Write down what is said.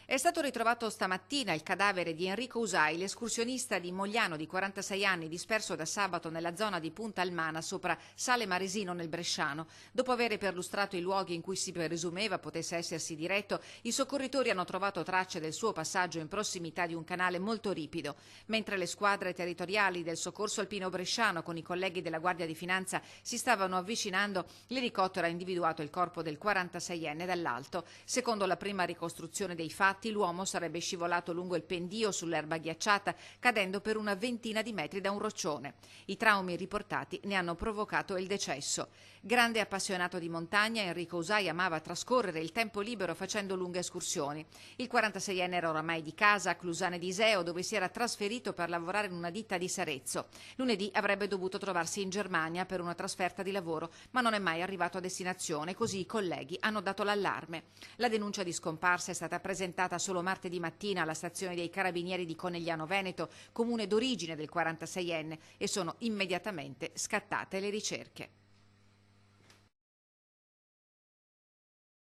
È stato ritrovato stamattina il cadavere di Enrico Usai, l'escursionista di Mogliano di 46 anni disperso da sabato nella zona di Punta Almana sopra Sale Maresino nel Bresciano. Dopo aver perlustrato i luoghi in cui si presumeva potesse essersi diretto, i soccorritori hanno trovato tracce del suo passaggio in prossimità di un canale molto ripido. Mentre le squadre territoriali del soccorso alpino bresciano con i colleghi della Guardia di Finanza si stavano avvicinando, l'elicottero ha individuato il corpo del 46enne dall'alto. Secondo la prima ricostruzione dei fatti, l'uomo sarebbe scivolato lungo il pendio sull'erba ghiacciata, cadendo per una ventina di metri da un roccione. I traumi riportati ne hanno provocato il decesso. Grande appassionato di montagna, Enrico Usai amava trascorrere il tempo libero facendo lunghe escursioni. Il 46enne era oramai di casa a Clusane d'Iseo, dove si era trasferito per lavorare in una ditta di Sarezzo. Lunedì avrebbe dovuto trovarsi in Germania per una trasferta di lavoro, ma non è mai arrivato a destinazione, così i colleghi hanno dato l'allarme. La denuncia di scomparsa è stata presentata solo martedì mattina alla stazione dei Carabinieri di Conegliano Veneto, comune d'origine del 46enne, e sono immediatamente scattate le ricerche.